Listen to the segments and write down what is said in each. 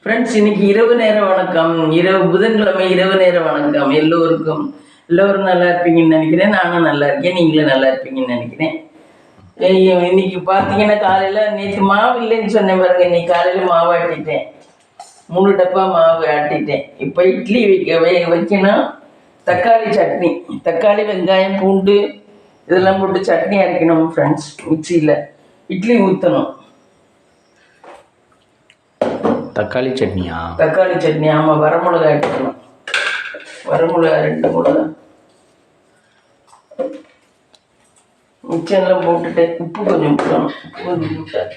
Friends, இன்னைக்கு இரவு நேர வணக்கம். புதன்கிழமை இரவு நேர வணக்கம் எல்லோருக்கும். எல்லோரும் நல்லா இருப்பீங்கன்னு நினைக்கிறேன். நானும் நல்லா இருக்கேன், நீங்களும் நல்லா இருப்பீங்கன்னு நினைக்கிறேன். இன்னைக்கு பார்த்தீங்கன்னா காலையில் நேற்று மாவு இல்லைன்னு சொன்னேன் பாருங்க. இன்னைக்கு காலையில் மாவு ஆட்டிட்டேன். 3 டப்பா மாவு ஆட்டிட்டேன். இப்போ இட்லி வைக்கணும். தக்காளி சட்னி, தக்காளி வெங்காயம் பூண்டு இதெல்லாம் போட்டு சட்னி அரைக்கணும் ஃப்ரெண்ட்ஸ். மிக்சியில் இட்லி ஊற்றணும். தக்காளி சட்னியா? தக்காளி சட்னி, ஆமாம். வரமிளகா எடுக்கணும். வரமிளகா 2 மிளகா மிச்சம்லாம் போட்டுட்டு உப்பு கொஞ்சம் போடணும். உப்பு கொஞ்சம் போட்டேன்.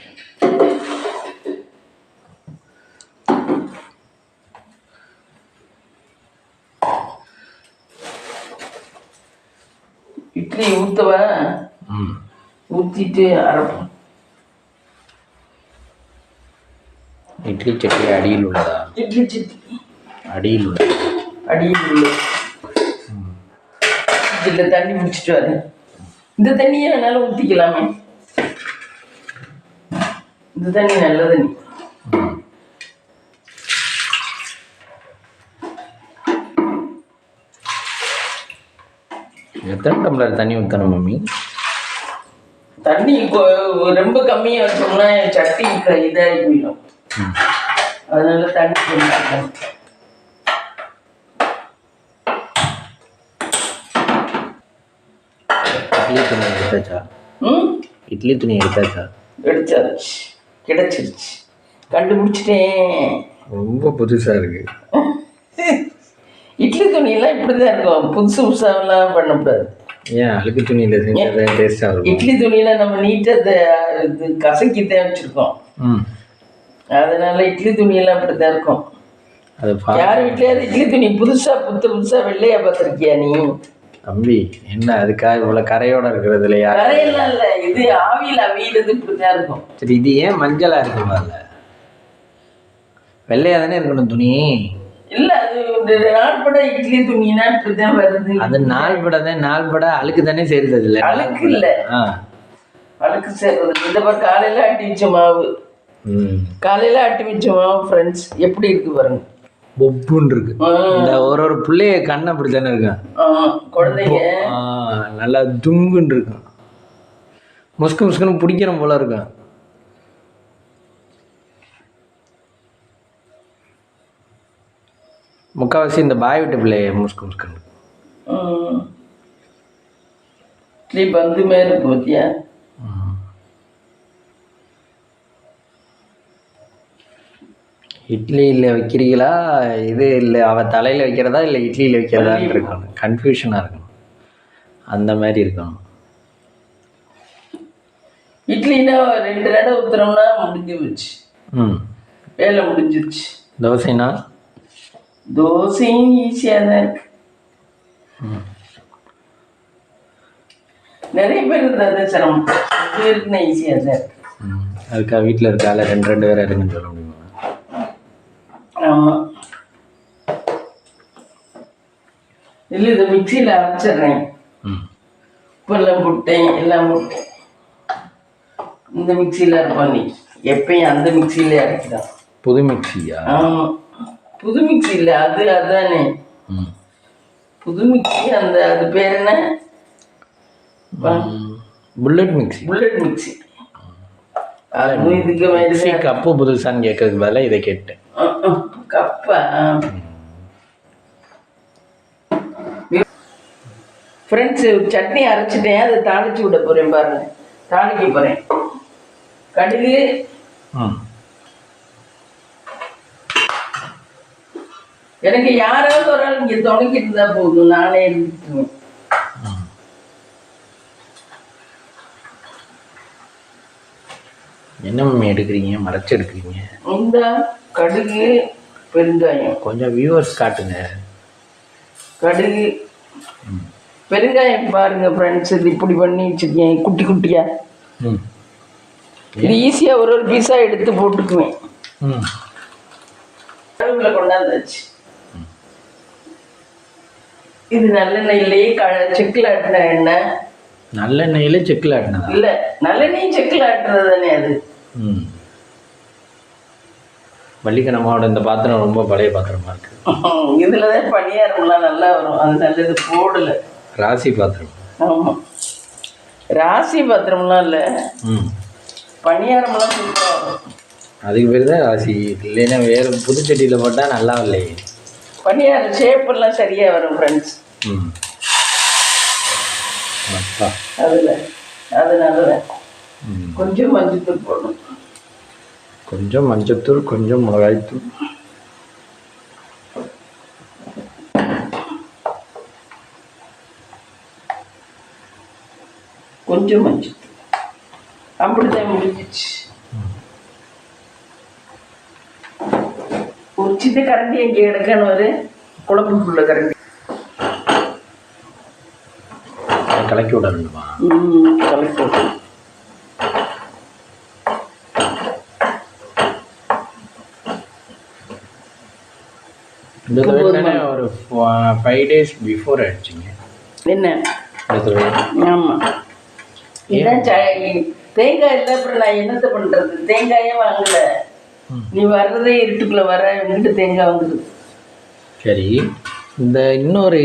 இட்லி ஊற்றவா, ஊற்றிட்டு அரைப்போம். இட்லி சட்னி அடியில் உள்ளதா? இட்லி சட்னி அடியில் உள்ளது. அடியில் உள்ள இதில் தண்ணி முடிச்சுட்டு வரேன். இந்த தண்ணியே வேணாலும் ஊற்றிக்கலாமே. இந்த தண்ணி நல்ல தண்ணி. எத்தனை டம்ளர் தண்ணி ஊற்றணும் மம்மி? தண்ணி ரொம்ப கம்மியாக வச்சோம்னா சட்னி இதாகி போயிடும். அதனால தண்ணி கொஞ்சம். இட்லி துணி எடுத்தாச்சா? இட்லி துணி எடுத்தாச்சா? எடுத்தாச்சு, கிடைச்சிருச்சு. கண்டுபிடிச்சிட்டேன். ரொம்ப புதுசாக இருக்கு. இட்லி துணியெல்லாம் இப்படி தான் இருக்கும். புதுசு புதுசாகலாம் பண்ணக்கூடாது. ஏன் அழுக்கு துணியில் செஞ்சால் டேஸ்ட்டாக இருக்கும்? இட்லி துணியில் நம்ம நீட்டாக கசக்கி தான் வச்சுருக்கோம். அதனால இட்லி துணியெல்லாம் அப்படி தான் இருக்கும். அது யார் வீட்லையாவது இட்லி துணி புதுசாக வெள்ளையா பார்த்துருக்கியா நீ? தம்பி, என்ன அதுக்காக இவ்வளோ கரையோட இருக்கிறது இல்லையா? கரையெல்லாம் இல்லை, இது ஆவியில் அவியிறது இப்படி தான் இருக்கும். சரி, இது ஏன் மஞ்சளாக இருக்குமா? இல்லை, வெள்ளையாக தானே இருக்கணும் துணி. இல்லை, அது நாள்பட இட்லி துணினா இப்படி தான் வருது. அது நாள்பட அழுக்கு தானே சேருது. இல்லை, அழுக்கு இல்லை, அழுக்கு சேர்றது. இந்த மாதிரி காலையில் ஆட்டி வச்ச மாவு, காலையில் ஆட்டி வச்ச மாவு ஃப்ரெண்ட்ஸ் எப்படி இருக்கு பாருங்க. பொப்புன்னு இருக்கு. இந்த ஒரு பிள்ளைய கண்ணை அப்படி தானே இருக்கும். குழந்தைங்க நல்லா துங்குன்னு இருக்கும். முஸ்கு முஸ்குன்னு பிடிக்கிற போல இருக்கும். முக்கால்வாசி இந்த பாய் விட்டு பிள்ளைய முஸ்கு முஸ்குன்னு இட்லி பந்து மாதிரி இருக்கு பத்தியா? இட்லியில் வைக்கிறீங்களா, இது இல்லை அவள் தலையில் வைக்கிறதா இல்லை இட்லியில் வைக்கிறதான்னு இருக்கணும். கன்ஃபியூஷனாக இருக்கணும். அந்த மாதிரி இருக்கணும். இட்லினா 2 தடவை ஊற்றுறோம்னா முடிஞ்சு வச்சு வேலை முடிஞ்சிருச்சு. தோசைனா? தோசையும் ஈஸியாக தான் இருக்கு. நிறைய பேர் இருந்தால் சிரமம். இருக்குன்னா ஈஸியாக தான் இருக்கு. அதுக்காக வீட்டில் இருக்கால 2 பேர் இருக்குன்னு சொல்ல முடியுமா? ஆமாம். இல்லை, இதை மிக்சியில் அரைச்சிட்றேன். உப்பெல்லாம் போட்டேன், எல்லாம் போட்டேன். இந்த மிக்சியில் அரைப்போம். நீ எப்பயும் அந்த மிக்சியிலே அரைக்கலாம். புது மிக்சியா? ஆமாம், புது மிக்சி இல்லை, அதானே புது மிக்சி. அது பேர் என்ன? Bullet mixie. Bullet mixie. இதுக்கு மிக்சி கப்பு புதுசான்னு கேட்கறதுக்கு பதிலாக இதை கேட்டேன். கப்பா? ஃப்ரெண்ட்ஸு, சட்னி அரைச்சிட்டேன். அதை தாளிச்சு விட போகிறேன் பாருங்க. தாளிக்க போகிறேன். கடுகு, எனக்கு யாராவது ஒரு ஆள் இங்கே தொடங்கிட்டு இருந்தா போதும், நானே எடுத்துக்குவேன். என்ன மம்மி எடுக்கிறீங்க? மறைச்சு எடுக்கிறீங்க. இந்த கடுகு பெருங்காயம் கொஞ்சம் வியூவர்ஸ் காட்டுங்க. கடுகு பெருங்காயம் பாருங்க ஃப்ரெண்ட்ஸ். இது இப்படி பண்ணி வச்சுருக்கேன் குட்டி குட்டியா. இது ஈஸியாக ஒரு பீஸாக எடுத்து போட்டுக்குவேன். கடுகுல கொண்டாந்தாச்சு. இது நல்லெண்ணெயிலேயே செக்கில் ஆட்டின எண்ணெய். நல்லெண்ணெயில செக்கில் ஆட்டினதா? இல்லை, நல்லெண்ணெயும் செக்கில் ஆட்டுறது தானே அது. வள்ளிக்கண்ணம்மாவோட இந்த பாத்திரம் ரொம்ப பழைய பாத்திரமா இருக்கு. இதில் தான் பணியாரம்லாம் நல்லா வரும். அது நல்லது போடலை. ராசி பாத்திரம். ஆமாம், ராசி பாத்திரம்லாம் இல்லை, ம், பணியாரம்லாம் சூப்பராக வரும். அதுக்கு பேர் தான் ராசி. இல்லைன்னா வேறு புதுச்சட்டியில் போட்டால் நல்லா இல்லையே. பணியாரம் ஷேப்பெல்லாம் சரியாக வரும் ஃப்ரெண்ட்ஸ். ம், அப்பா. அதில் அதனால ம், கொஞ்சம் மஞ்சத்தூள் போடணும். கொஞ்சம் மஞ்சத்தூள், கொஞ்சம் மிளகாய்த்தூள். கொஞ்சம் மஞ்சத்தூள், அப்படித்தான் முடிஞ்சிச்சு. ஒரு சின்ன கரண்டி எங்கே எடுக்கணும், ஒரு குழம்புக்குள்ள கரண்டி கலக்கி விட வேண்டுமா? கலக்கி விடணும். இந்த தடவை ஒரு 5 days பிஃபோர் ஆயிடுச்சிங்க. என்ன? இந்த தடவை ஆமாம், இதான் தேங்காய் இல்லை. அப்புறம் நான் என்னத்தை பண்ணுறது? தேங்காயே வாங்கலை. நீ வர்றதே இருட்டுக்குள்ளே வர, எங்கிட்ட தேங்காய் வந்துடுது. சரி, இந்த இன்னொரு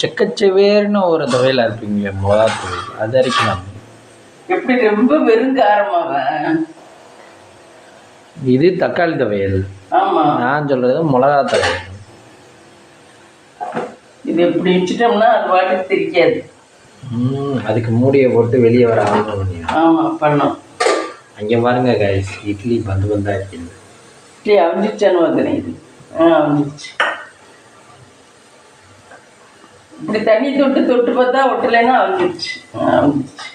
செக்கச்சவேர்னு ஒரு துவையல் இருப்பீங்க, மிளகா துவையல், அது அரைக்கலாம். எப்படி? ரொம்ப வெறும் காரமாவ? இது தக்காளி துவையல். ஆமாம், நான் சொல்கிறது மிளகா துவையல். இது எப்படி வச்சுட்டோம்னா அது பாட்டுக்கு தெரிக்காது. அதுக்கு மூடியை போட்டு வெளியே வர ஆரம்பம். ஆமாம், பண்ணோம். அங்கே பாருங்க கைஸ், இட்லி பந்தா இருக்குது. இட்லி அவிஞ்சிச்சான்னு பார்க்குறேன். இது அவிஞ்சிச்சு. இப்படி தண்ணி தொட்டு தொட்டு பார்த்தா ஒட்டலைன்னா அவிஞ்சிச்சு. அவிஞ்சிச்சு.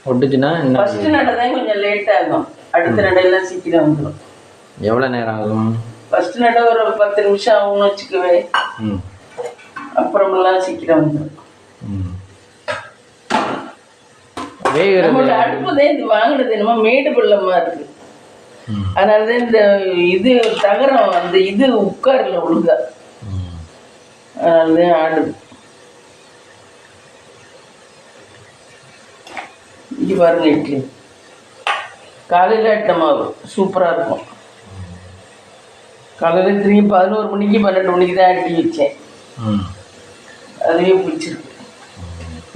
ஒட்டுச்சுன்னா என்ன? ஃபஸ்ட்டு நடை தான் கொஞ்சம் லேட் ஆகும், அடுத்த நடையெல்லாம் சீக்கிரம் வந்துடும். எவ்வளோ நேரம் ஆகும்? ஃபஸ்ட்டு நடை ஒரு 10 நிமிஷம் ஆகும்னு வச்சுக்கவே. அப்புறமெல்லாம் சீக்கிரம் வந்துடும். நம்மளோட அடுப்பு தான் இது வாங்கினது என்னமோ மேடு பள்ளமா இருக்கு. அதனாலதான் இந்த இது தகரம் அந்த இது உட்காரல ஒழுங்கா, அதனாலதான் ஆடுது. இங்கே பாருங்க, இட்லி காலையில் ஆட்டின மாவு சூப்பராக இருக்கும். காலையில் திரும்பி 11 மணிக்கு 12 மணிக்கு தான் ஆட்டி வச்சேன். அதுவே பிடிச்சிருக்கு.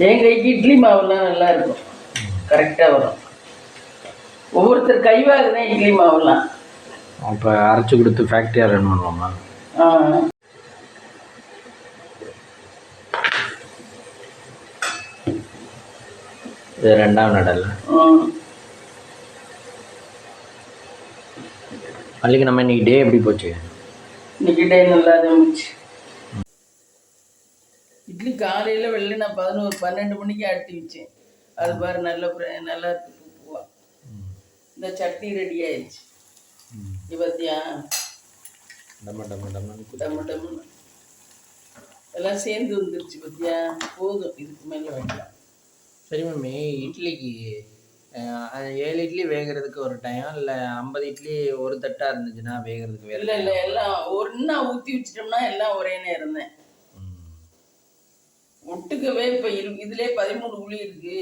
என் கைக்கு இட்லி மாவுலாம் நல்லா இருக்கும், கரெக்டாக வரும். ஒவ்வொருத்தர் கைவாக தான் இட்லி மாவுலாம். அப்போ அரைச்சி கொடுத்து ஃபேக்ட்ரியாக ரன் பண்ணுவோமா? இது 2ஆம் நடல். அன்றைக்கி நம்ம இன்னைக்கு டே எப்படி போச்சு? இன்னைக்கு டே நல்லா தான் போச்சு. இட்லி காலையில் வெளில நான் 11-12 மணிக்கு ஆட்டி வச்சேன். அது பாரு நல்லா நல்லா இருக்கு, பூவா. இந்த சட்னி ரெடி ஆயிடுச்சு. இது பார்த்தியா, டம்ம டம்ம டம்மன்னு டம்ம டம்முன்னு எல்லாம் சேர்ந்து வந்துருச்சு. பார்த்தியா, போதும், இதுக்கு மேலே வேண்டாம். சரி மம்மி, இட்லிக்கு 7 இட்லி வேகிறதுக்கு ஒரு டைம், இல்லை 50 இட்லி ஒரு தட்டாக இருந்துச்சுன்னா வேகிறதுக்கு வேறு? இல்லை இல்லை, எல்லாம் ஒன்றா ஊற்றி வச்சிட்டோம்னா எல்லாம் ஒரே நேரம் தான். ஒட்டுக்கவே இப்போ இதுலேயே 13 குழி இருக்கு,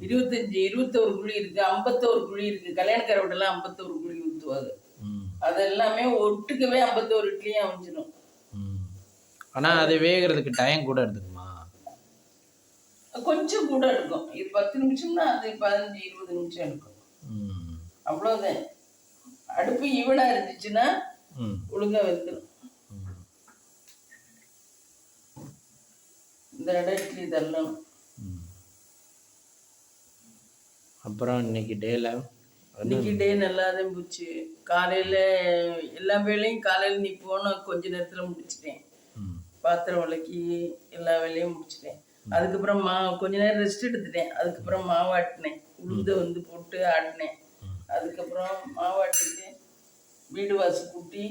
25, 21 குழி இருக்கு, 51 குழி இருக்கு. கல்யாணக்கார வீட்டெல்லாம் 51 குழி ஊற்றுவாங்க. அது எல்லாமே ஒட்டுக்கவே 51 இட்லியும் அமைஞ்சிடும். ஆனால் அது வேகிறதுக்கு டைம் கூட எடுத்துக்குமா? கொஞ்சம் கூட இருக்கும். இது 10 நிமிஷம்னா அது 15-20 நிமிஷம் எடுக்கும், அவ்வளோதான். அடுப்பு ஈவனாக இருந்துச்சுன்னா ஒழுங்காக வெந்துடும். இந்த இட்லி தள்ளணும். அப்புறம் இன்னைக்கு டே நல்லா தான் போச்சு. காலையில் எல்லா வேலையும் காலையில் நீ போன கொஞ்ச நேரத்தில் முடிச்சிட்டேன். பாத்திரம் விளக்கி எல்லா வேலையும் முடிச்சிட்டேன். அதுக்கப்புறம் கொஞ்ச நேரம் ரெஸ்ட் எடுத்துட்டேன். அதுக்கப்புறம் மாவாட்டினேன், உளுந்து போட்டு ஆட்டினேன். அதுக்கப்புறம் மாவாட்டிட்டு வீடு வாசல் கூட்டி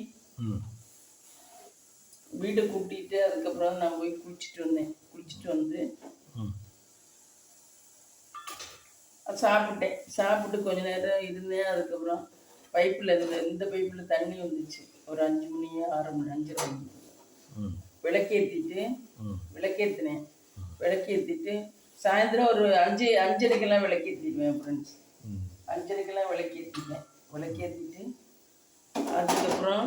வீடை கூட்டிட்டு அதுக்கப்புறம் நான் போய் குளிச்சுட்டு வந்தேன். குளிச்சுட்டு வந்து சாப்பிட்டு கொஞ்ச நேரம் இருந்தேன். அதுக்கப்புறம் பைப்பில் இந்த பைப்பில் தண்ணி வந்துச்சு. ஒரு 5 மணி 6 மணி 5:30 மணி விளக்கேற்றினேன். விளக்கேற்றிட்டு சாயந்தரம் ஒரு 5:30க்கெல்லாம் விளக்கேற்றிடுவேன் ஃப்ரெண்ட்ஸ். 5:30க்கெல்லாம் விளக்கேற்றிட்டேன். விளக்கேற்றிட்டு அதுக்கப்புறம்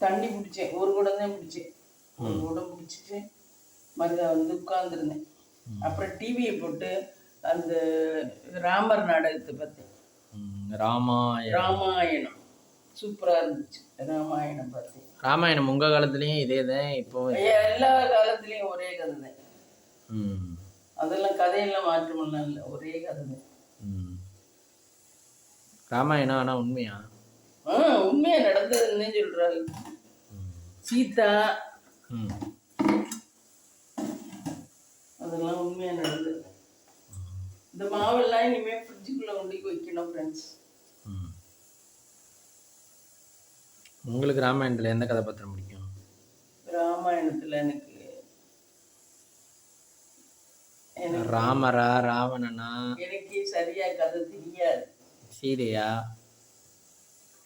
தண்ணி பிடிச்சேன், ஒரு குடம் தான் பிடிச்சேன். ஒரு குடம் பிடிச்சிட்டு மறுதா வந்து உட்காந்துருந்தேன். அப்புறம் டிவியை போட்டு அந்த ராமர் நாடகத்தை பார்த்தேன். ராமாயணம் சூப்பராக இருந்துச்சு. ராமாயணம் பார்த்தேன். ராமாயணம் உங்கள் காலத்துலேயும் இதே தான் இப்போ? எல்லா காலத்துலேயும் ஒரே கதை தான். அதெல்லாம் கதையெல்லாம் மாற்றமெல்லாம் இல்லை, ஒரே கதை தான். ராமாயணம் ஆனால் உண்மையா? உண்மையா நடந்ததுன்னு சொல்றாரு. சீதா அதெல்லாம் உண்மையா நடந்தது. இந்த மாவெல்லாம் இனிமே ஃப்ரிட்ஜுக்குள்ள கொண்டு வைக்கணும் ஃப்ரெண்ட்ஸ். உங்களுக்கு ராமாயணத்துல எந்த கதாபாத்திரம் பிடிக்கும்? ராமாயணத்துல எனக்கு ராமரா ராவணனா? எனக்கு சரியா கதை தெரியாது. சீதையா?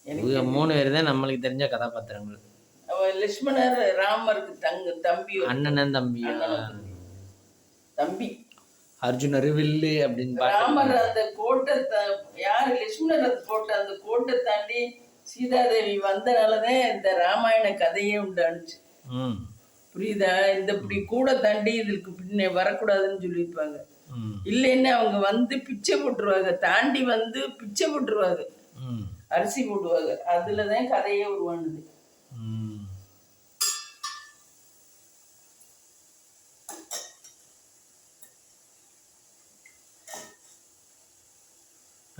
இவங்க 3 பேர் தான் நம்மளுக்கு தெரிஞ்ச கதாபாத்திரங்கள். லட்சுமணர் ராமருக்கு தம்பி, அண்ணன் தம்பியா? தம்பி. அர்ஜுனர் வில்லு அப்படின்னு ராமர் அந்த கோட்டை யாரு லட்சுமணர் அந்த கோட்டை, அந்த கோட்டை தாண்டி சீதாதேவி வந்தனாலதான் இந்த ராமாயண கதையே உண்டானுச்சு. புரியுதா? இந்த இப்படி கூட தாண்டி இதுக்கு பின்ன வரக்கூடாதுன்னு சொல்லியிருப்பாங்க. இல்லைன்னு அவங்க வந்து பிச்சை போட்டுருவாங்க, தாண்டி வந்து பிச்சை போட்டுருவாங்க, அரிசி போடுவாங்க. அதுலதான் கதையே உருவானது.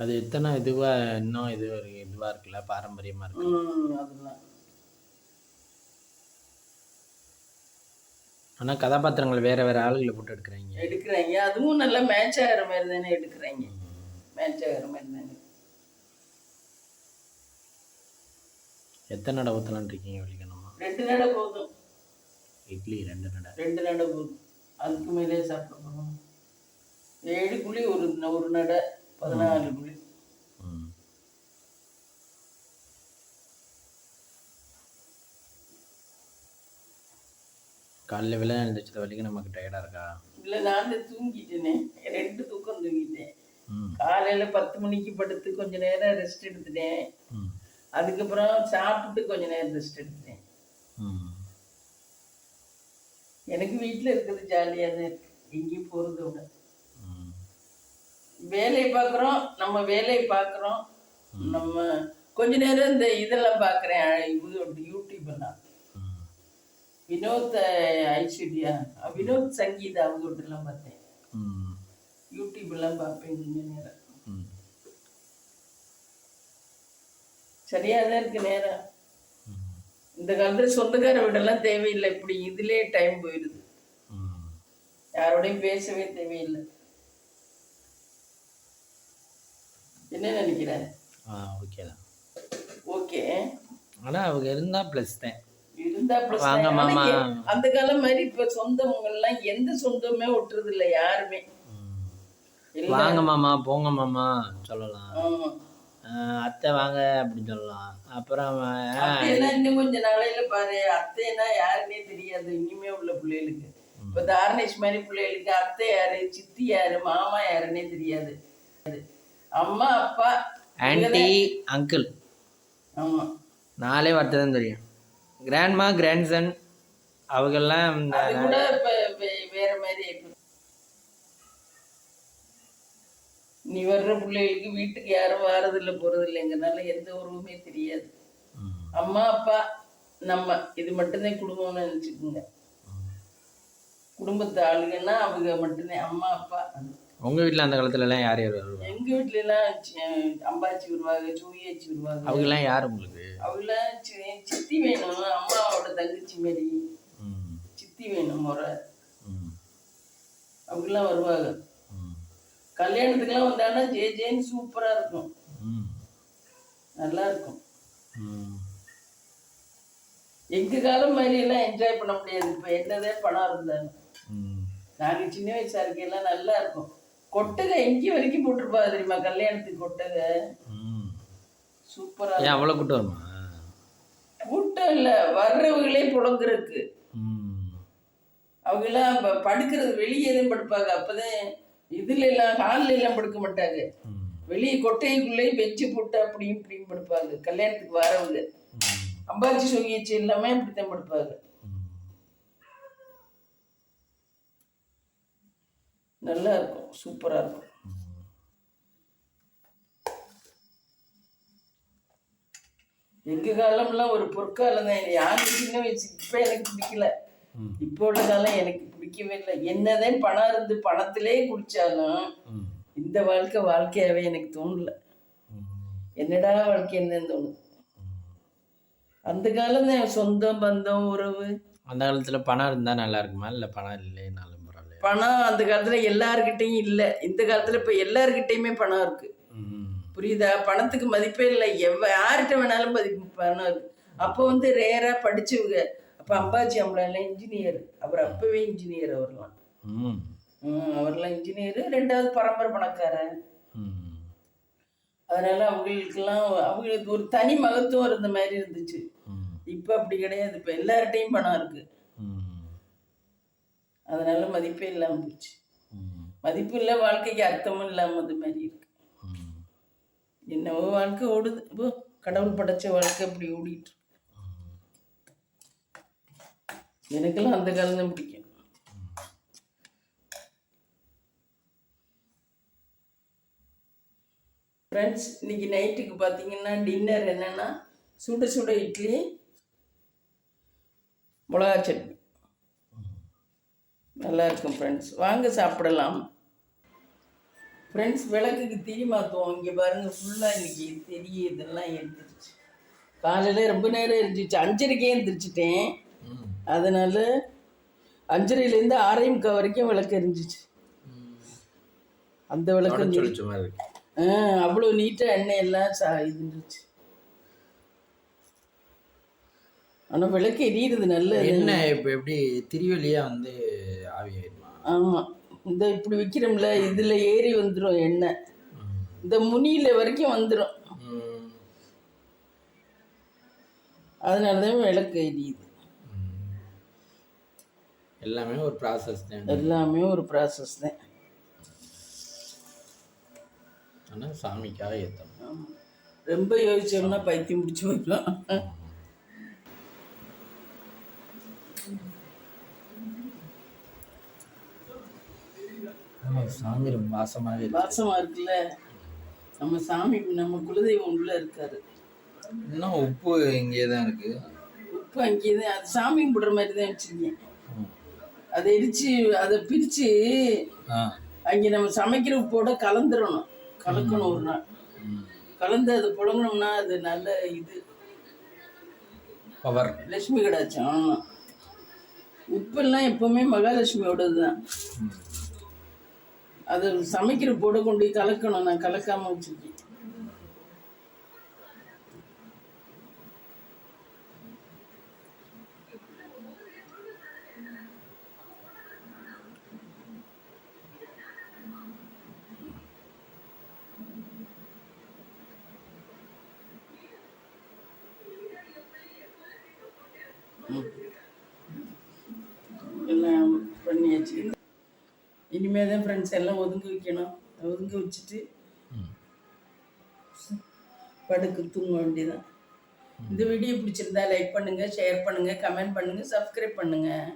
அது எத்தனை இதுவா இன்னும் இதுவா இருக்குல்ல, பாரம்பரியமா இருக்கு அதெல்லாம். ஆனா கதாபாத்திரங்கள் வேற வேற ஆளுகளை போட்டு எடுக்கிறாங்க. அதுவும் நல்லா மேட்ச் ஆகிற மாதிரி தானே எடுக்கிறாங்க. மேட்ச் ஆகிற மாதிரி தானே. எத்தனை நடை ஊற்றலான் இருக்கீங்க வலிக்கணுமா? 2 நடை போதும். இட்லி 2 நடை. 2 நடை போதும். அதுக்கு மேலே சாப்பிட போகணும். 7 குழி ஒரு நடை, 14 குழி. காலைல விலை எழுந்திரிச்சது வரைக்கும் நமக்கு டயர்டா இருக்கா? இல்லை, நான் தூங்கிட்டேனே, 2 தூக்கம் தூங்கிட்டேன். காலையில 10 மணிக்கு படுத்து கொஞ்ச நேரம் ரெஸ்ட் எடுத்துட்டேன். அதுக்கப்புறம் சாப்பிட்டு கொஞ்ச நேரம் ரெஸ்ட் எடுத்துட்டேன். எனக்கு வீட்டில் இருக்கிறது ஜாலியாக தான் இருக்கு, எங்கேயும் போகிறத விட. வேலையை பார்க்குறோம், நம்ம வேலையை பார்க்குறோம். நம்ம கொஞ்ச நேரம் இந்த இதெல்லாம் பார்க்குறேன், யூடியூப் எல்லாம். வினோத் ஐஸ்வர்யா, வினோத் சங்கீதா அவங்ககிட்டலாம் பார்த்தேன். யூடியூப் எல்லாம் பார்ப்பேன் கொஞ்ச நேரம். சரியா தான் இருக்கு நேரம். இந்த காலத்துல சொந்தக்கார வீடெல்லாம் தேவையில்லை, இப்படி இதுலயே டைம் போயிடுது. யாரோடையும் பேசவே தேவையில்லை. என்ன நினைக்கிற? ஓகே. ஆனா அவங்க இருந்தா பிளஸ் தான். இருந்தா பிளஸ். வாங்க மாமா. அந்த காலம் மாதிரி இப்ப சொந்தவங்க எல்லாம் எந்த சொந்தமே ஒட்டுறது இல்லை யாருமே. வாங்க மாமா போங்க மாமா சொல்லலாம், அத்தை வாங்க அப்படின்னு சொல்லலாம். அப்புறம் இன்னும் கொஞ்சம் நாளையில பாரு, அத்தைன்னா யாருன்னே தெரியாது இனிமே உள்ள பிள்ளைகளுக்கு. இப்ப தாரணேஷ் மாதிரி பிள்ளைகளுக்கு அத்தை யாரு, சித்தி யாரு, மாமா யாருன்னே தெரியாது. அம்மா அப்பா ஆன்டி அங்கிள், ஆமா 4 வார்த்தை தான் தெரியும். கிராண்ட்மா கிராண்ட்சன் அவங்கெல்லாம் கூட வேற மாதிரி. நீ வர்ற பிள்ளைகளுக்கு வீட்டுக்கு யாரும் வாரதில்லை போறதில்லைங்கிறதுனால எந்த உறவுமே தெரியாது. அம்மா அப்பா நம்ம இது மட்டும்தான் குடும்பம்னு நினைச்சுக்கோங்க. குடும்பத்து ஆளுங்கன்னா அவங்க மட்டும்தான் அம்மா அப்பா. உங்க வீட்டுல அந்த காலத்துல எல்லாம் யார் யார் வருவாங்க? எங்க வீட்டுல எல்லாம் அம்பாச்சி வருவாங்க, சூயாச்சி வருவாங்க. அவங்க எல்லாம் யாரு உங்களுக்கு? அவங்க சித்தி வேணும், அம்மாவோட தங்கச்சி மாரி சித்தி வேணும் முறை. அவங்க எல்லாம் வருவாங்க. கல்யாணத்துக்குலாம் வந்தாங்கன்னா ஜேன்னு சூப்பரா இருக்கும், நல்லா இருக்கும். எங்க காலம் மாதிரி எல்லாம் என்ஜாய் பண்ண முடியாது. இப்ப என்னதே பணம் இருந்தாலும். நாங்க சின்ன வயசா இருக்கையெல்லாம் நல்லா இருக்கும். கொட்டகை எங்கே வரைக்கும் போட்டிருப்பா தெரியுமா கல்யாணத்துக்கு? கொட்டகை சூப்பரா. அவ்வளவு கூட்டம் வருமா? கூட்டம் இல்ல, வர்றவங்களே புழங்குறதுக்கு. அவங்க எல்லாம் படுக்கிறது வெளியே தான் படுப்பாங்க. அப்பதான் இதுல எல்லாம் ஹால்ல எல்லாம் படுக்க மாட்டாங்க, வெளியே கொட்டைக்குள்ளேயே வச்சு போட்டு அப்படியும் இப்படியும் படுப்பாங்க கல்யாணத்துக்கு வரவங்க. அம்பாச்சி சுங்கிச்சு எல்லாமே இப்படித்தான் படுப்பாங்க. நல்லா இருக்கும், சூப்பராக இருக்கும். எங்க காலம்லாம் ஒரு பொற்காலம் தான். யாரும் சின்ன வயசு இப்போ எனக்கு பிடிக்கல. இப்போ உள்ள காலம் எனக்கு பிடிக்கவே இல்லை. என்னதான் பணம் இருந்து பணத்திலே குடிச்சாலும் இந்த வாழ்க்கையாவே எனக்கு தோணல. என்னடா வாழ்க்கை என்னன்னு தோணுது. அந்த காலம் தான் சொந்தம் பந்தம் உறவு. அந்த காலத்தில் பணம் இருந்தால் நல்லா இருக்குமா, இல்லை பணம் இல்லைனாலும் பரவாயில்ல? பணம் அந்த காலத்தில் எல்லாருக்கிட்டையும் இல்லை. இந்த காலத்தில் இப்போ எல்லாருக்கிட்டையுமே பணம் இருக்கு. புரியுதா? பணத்துக்கு மதிப்பே இல்லை. யார்கிட்ட வேணாலும் பணம் இருக்கு. அப்போ வந்து ரேராக படிச்சவங்க. அப்போ அம்பாச்சி அம்பளெல்லாம் இன்ஜினியர். அவர் அப்பவே இன்ஜினியர். அவர்லாம் இன்ஜினியர். 2வது பரம்பரை பணக்காரன். அதனால அவங்களுக்கு ஒரு தனி மகத்துவம் இருந்த மாதிரி இருந்துச்சு. இப்போ அப்படி கிடையாது. இப்போ எல்லார்கிட்டையும் பணம் இருக்கு. அதனால மதிப்பே இல்லாமல் போச்சு. மதிப்பு இல்லை, வாழ்க்கைக்கு அர்த்தமும் இல்லாமல் அது மாதிரி இருக்கு. என்னவோ வாழ்க்கை ஓடுது. இப்போ கடவுள் படைச்ச வாழ்க்கை அப்படி ஓடிட்டு. எனக்கெல்லாம் அந்த காலம் தான் பிடிக்கும். ஃப்ரெண்ட்ஸ், இன்னைக்கு நைட்டுக்கு பார்த்தீங்கன்னா டின்னர் என்னன்னா சுட சுட இட்லி, மிளகா சட்னி. நல்லா இருக்கும் ஃப்ரெண்ட்ஸ், வாங்க சாப்பிடலாம். ஃப்ரெண்ட்ஸ், விளக்குக்கு திரி மாற்றுவோம். இங்கே பாருங்கள், ஃபுல்லாக இன்றைக்கி தெரிய இதெல்லாம் எழுந்திரிச்சு. காலையில் ரொம்ப நேரம் இருந்துச்சு. 5:30க்கே எழுந்திரிச்சிட்டேன். அதனால் 5:30லேருந்து 6:45 வரைக்கும் விளக்கு எரிஞ்சிச்சு. அந்த விளக்கு அவ்வளோ நீட்டாக எண்ணெய் எல்லாம் இருந்துச்சு. ஆனால் விளக்கு எரியுறது நல்லது. என்ன இப்போ எப்படி திரிவெளியாக வந்து ஆவியாயிருமா? ஆமாம், இந்த இப்படி விற்கிறோம்ல, இதில் ஏறி வந்துடும் எண்ணெய். இந்த முனியில் வரைக்கும் வந்துடும். அதனால தான் விளக்கு எரியுது. எல்லாமே ஒரு ப்ராசஸ் தான். எல்லாமே ஒரு ப்ராசஸ் தான். ஆனால் சாமிக்காக ஏற்றணும். ஆமாம், ரொம்ப யோசிச்சோம்னா பைத்தியம் பிடிச்சி போயிடலாம். சாமி ரொம்ப வாசமாக இருக்குல்ல. நம்ம சாமி, நம்ம குலதெய்வம் உள்ள இருக்காரு. இன்னும் உப்பு இங்கே தான் இருக்கு. உப்பு அங்கே தான். அது சாமி கும்பிடுற மாதிரி தான் வச்சுருக்கேன். அதை எரிச்சு அதை பிரித்து அங்கே நம்ம சமைக்கிற உப்போட கலக்கணும் ஒரு நாள். கலந்து அது புழங்கணும்னா அது நல்ல இது பவர், லட்சுமி கடாச்சம். ஆமாம், உப்பெல்லாம் எப்பவுமே மகாலட்சுமியோடது தான். அது சமைக்கிற போட கொண்டு கலக்கணும். நான் கலக்காம வச்சிருக்கேன். எல்லாம் பண்ணியாச்சு. இனிமேல் தான் ஃப்ரெண்ட்ஸ் எல்லாம் ஒதுங்க வைக்கணும். ஒதுங்க வச்சுட்டு படுக்கு தூங்க வேண்டியதான். இந்த வீடியோ பிடிச்சிருந்தா லைக் பண்ணுங்கள், ஷேர் பண்ணுங்கள், கமெண்ட் பண்ணுங்கள், சப்ஸ்கிரைப் பண்ணுங்கள்.